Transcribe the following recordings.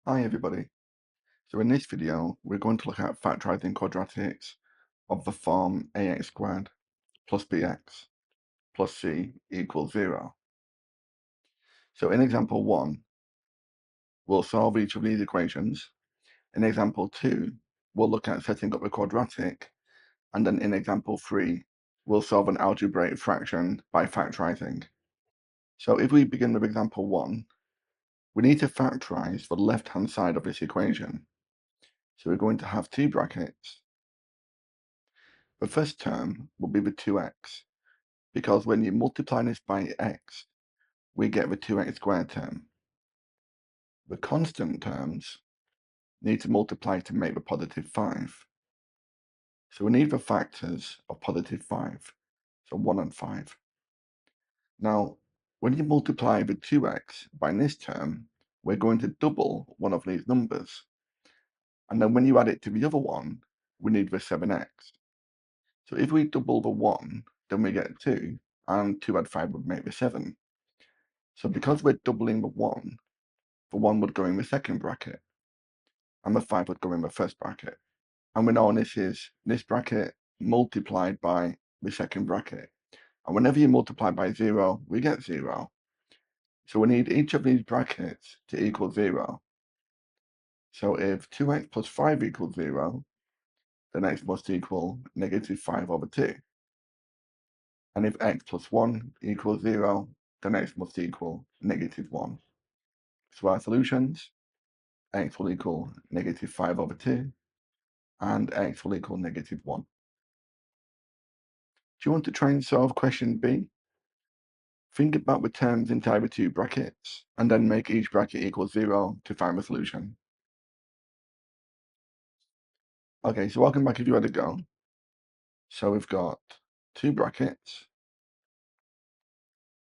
Hi everybody. So in this video, we're going to look at factorising quadratics of the form ax squared plus bx plus c equals 0. So in example 1, we'll solve each of these equations. In example 2, we'll look at setting up a quadratic. And then in example 3, we'll solve an algebraic fraction by factorising. So if we begin with example 1, we need to factorise the left-hand side of this equation. So we're going to have two brackets. The first term will be the 2x, because when you multiply this by x, we get the 2x squared term. The constant terms need to multiply to make the positive 5. So we need the factors of positive 5, so 1 and 5. Now, when you multiply the 2x by this term, we're going to double one of these numbers. And then when you add it to the other one, we need the 7x. So if we double the 1, then we get 2, and 2 add 5 would make the 7. So because we're doubling the 1 would go in the second bracket, and the 5 would go in the first bracket. And we know this is this bracket multiplied by the second bracket. And whenever you multiply by 0, we get 0. So we need each of these brackets to equal 0. So if 2x plus 5 equals 0, then x must equal negative 5 over 2. And if x plus 1 equals 0, then x must equal negative 1. So our solutions, x will equal negative 5 over 2, and x will equal negative 1. Do you want to try and solve question B? Think about the terms inside the two brackets, and then make each bracket equal 0 to find the solution. Okay, so welcome back if you had a go. So we've got two brackets.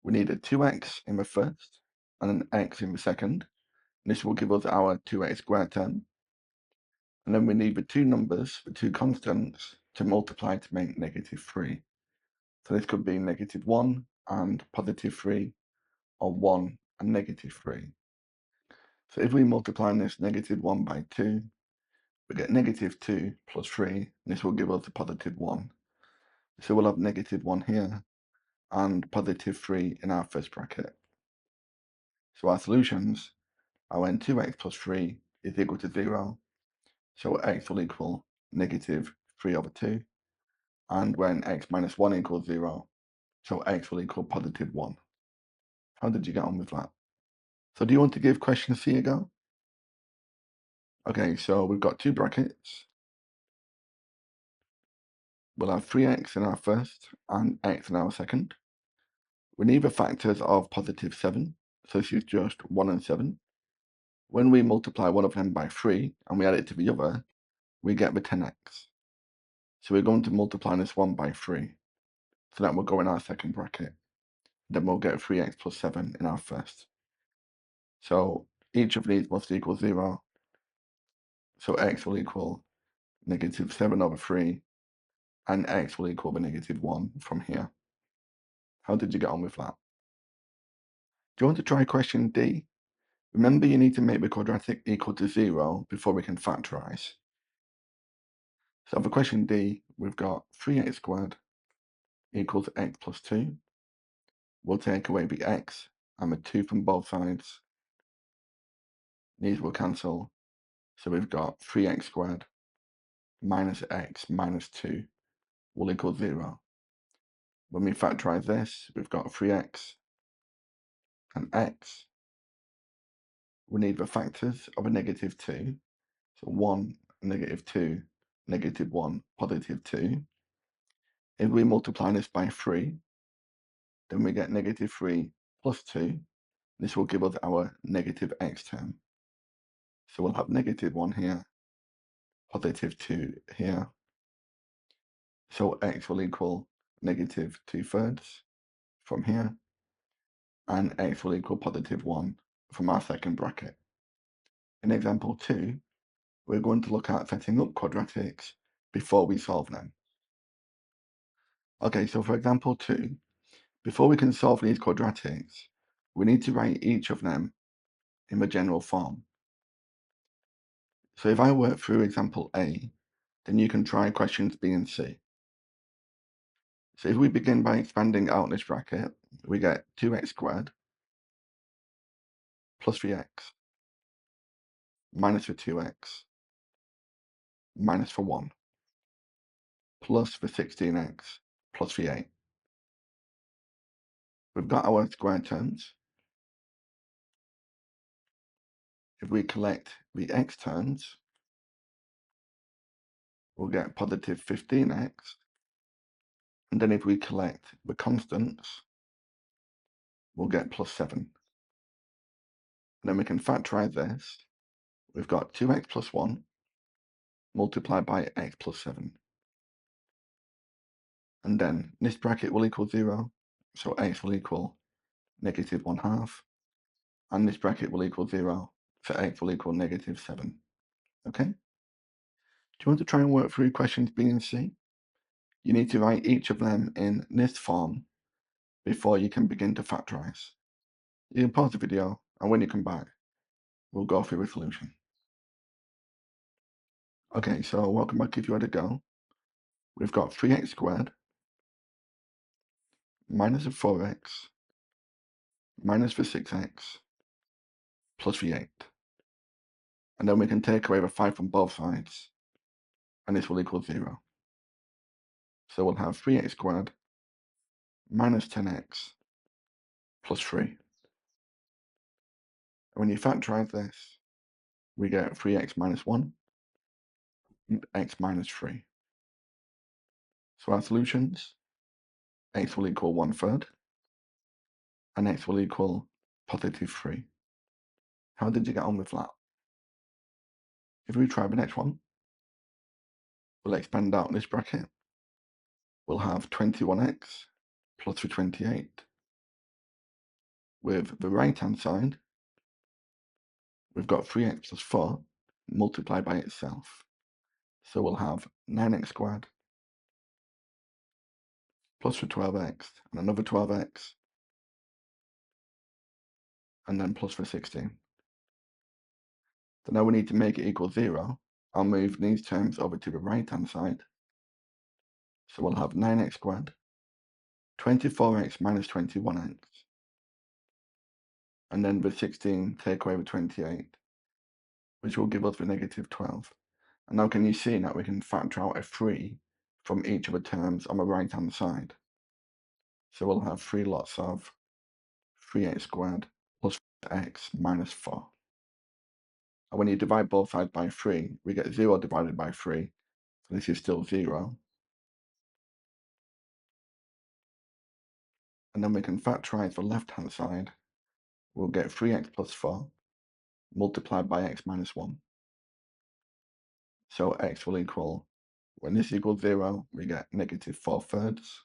We need a 2x in the first, and an x in the second. This will give us our 2x squared term. And then we need the two numbers, the two constants, to multiply to make negative 3. So this could be negative 1 and positive 3, or 1 and negative 3. So if we multiply this negative 1 by 2, we get negative 2 plus 3, and this will give us a positive 1. So we'll have negative 1 here, and positive 3 in our first bracket. So our solutions are when 2x plus 3 is equal to 0, so x will equal negative 3 over 2, and when x minus 1 equals 0, so x will equal positive 1. How did you get on with that? So do you want to give question C a go? Okay, so we've got two brackets. We'll have 3x in our first and x in our second. We need the factors of positive 7, so this is just 1 and 7. When we multiply one of them by 3 and we add it to the other, we get the 10x. So we're going to multiply this one by 3. So that will go in our second bracket. Then we'll get 3x plus 7 in our first. So each of these must equal 0. So x will equal negative 7 over 3, and x will equal the negative 1 from here. How did you get on with that? Do you want to try question D? Remember, you need to make the quadratic equal to 0 before we can factorise. So for question D, we've got 3x squared equals x plus 2. We'll take away the x and the 2 from both sides. These will cancel. So we've got 3x squared minus x minus 2 will equal 0. When we factorise this, we've got 3x and x. We need the factors of a negative 2. So 1, negative 2, negative 1, positive 2. If we multiply this by 3, then we get negative 3 plus 2. This will give us our negative x term. So we'll have negative 1 here, positive 2 here. So x will equal negative 2/3 from here, and x will equal positive 1 from our second bracket. In example 2, we're going to look at setting up quadratics before we solve them. Okay, so for example 2, before we can solve these quadratics, we need to write each of them in the general form. So if I work through example A, then you can try questions B and C. So if we begin by expanding out this bracket, we get 2x squared plus 3x minus for 2x minus for 1 plus for 16x plus for 8. We've got our square terms. If we collect the x terms, we'll get positive 15x. And then if we collect the constants, we'll get plus 7. And then we can factorize this. We've got 2x plus 1 multiplied by x plus 7. And then this bracket will equal 0, so x will equal negative 1/2. And this bracket will equal 0, so x will equal negative 7. Okay? Do you want to try and work through questions B and C? You need to write each of them in this form before you can begin to factorize. You can pause the video, and when you come back, we'll go through the solution. Okay, so welcome back if you had a go. We've got 3x squared minus a 4x minus the 6x plus the 8. And then we can take away the 5 from both sides, and this will equal 0. So we'll have 3x squared minus 10x plus 3. And when you factorize this, we get 3x minus 1 and x minus 3. So our solutions, x will equal 1/3 and x will equal positive 3. How did you get on with that? If we try the next one, we'll expand out this bracket. We'll have 21x plus the 28. With the right-hand side, we've got 3x plus 4 multiplied by itself. So we'll have 9x squared plus the 12x and another 12x and then plus the 16. So now we need to make it equal 0. I'll move these terms over to the right-hand side. So we'll have 9x squared, 24x minus 21x, and then the 16 take away the 28, which will give us the negative 12. And now can you see that we can factor out a 3 from each of the terms on the right-hand side? So we'll have 3 lots of 3x squared plus x minus 4. And when you divide both sides by 3, we get 0 divided by 3. So this is still 0. And then we can factorize the left-hand side. We'll get 3x plus 4 multiplied by x minus 1. So x will equal, when this equals 0, we get negative 4/3.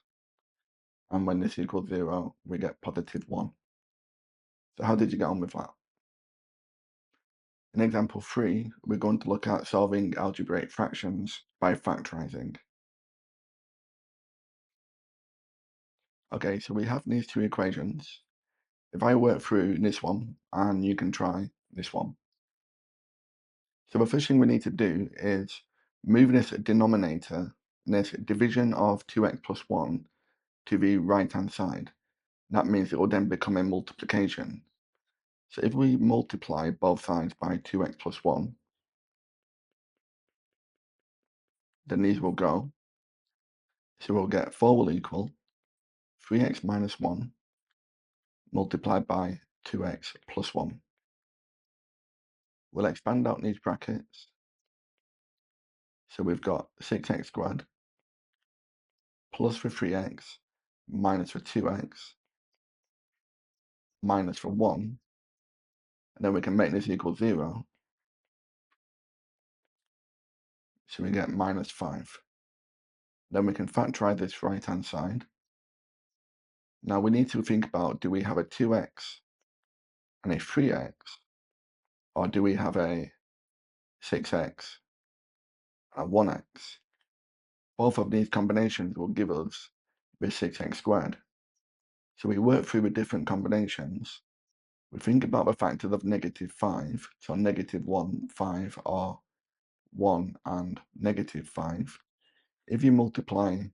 And when this equals 0, we get positive 1. So how did you get on with that? In example 3, we're going to look at solving algebraic fractions by factorizing. Okay, so we have these two equations. If I work through this one, and you can try this one. So the first thing we need to do is move this denominator, this division of 2x plus 1, to the right-hand side. That means it will then become a multiplication. So if we multiply both sides by 2x plus 1, then these will go. So we'll get 4 will equal 3x minus 1 multiplied by 2x plus 1. We'll expand out these brackets. So we've got 6x squared plus for 3x minus for 2x minus for 1. And then we can make this equal 0. So we get minus 5. Then we can factorize this right-hand side. Now we need to think about, do we have a 2x and a 3x, or do we have a 6x and a 1x? Both of these combinations will give us the 6x squared. So we work through the different combinations. We think about the factors of negative 5, so negative 1, 5, or 1 and -5. If you multiply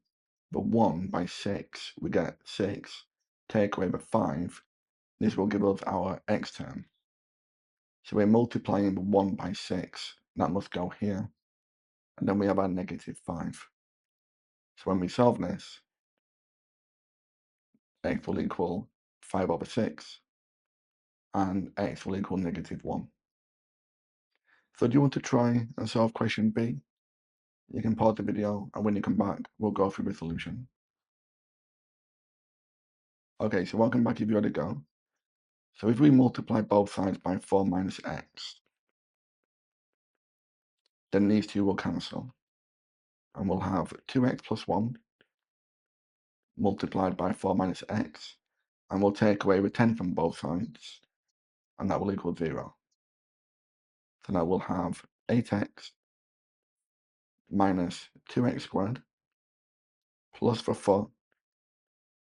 the 1 by 6, we get 6. Take away the 5, this will give us our x term. So we're multiplying the 1 by 6, that must go here, and then we have our -5. So when we solve this, x will equal 5/6, and x will equal -1. So do you want to try and solve question B? You can pause the video, and when you come back, we'll go through the solution. Okay, so welcome back if you had a go. So if we multiply both sides by 4 minus x, then these two will cancel. And we'll have 2x plus 1 multiplied by 4 minus x, and we'll take away the 10 from both sides, and that will equal 0. So now we'll have 8x minus 2x squared plus the 4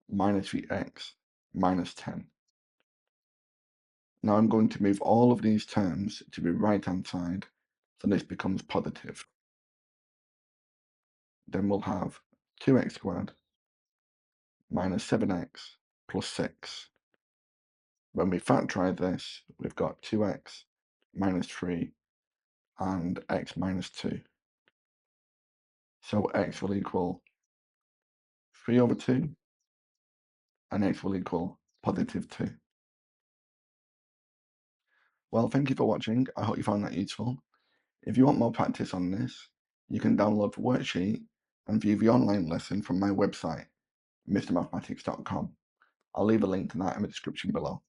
minus the x minus 10. Now I'm going to move all of these terms to the right-hand side, so this becomes positive. Then we'll have 2x squared minus 7x plus 6. When we factorize this, we've got 2x minus 3 and x minus 2. So x will equal 3/2, and x will equal +2. Well, thank you for watching. I hope you found that useful. If you want more practice on this, you can download the worksheet and view the online lesson from my website, mrmathematics.com. I'll leave a link to that in the description below.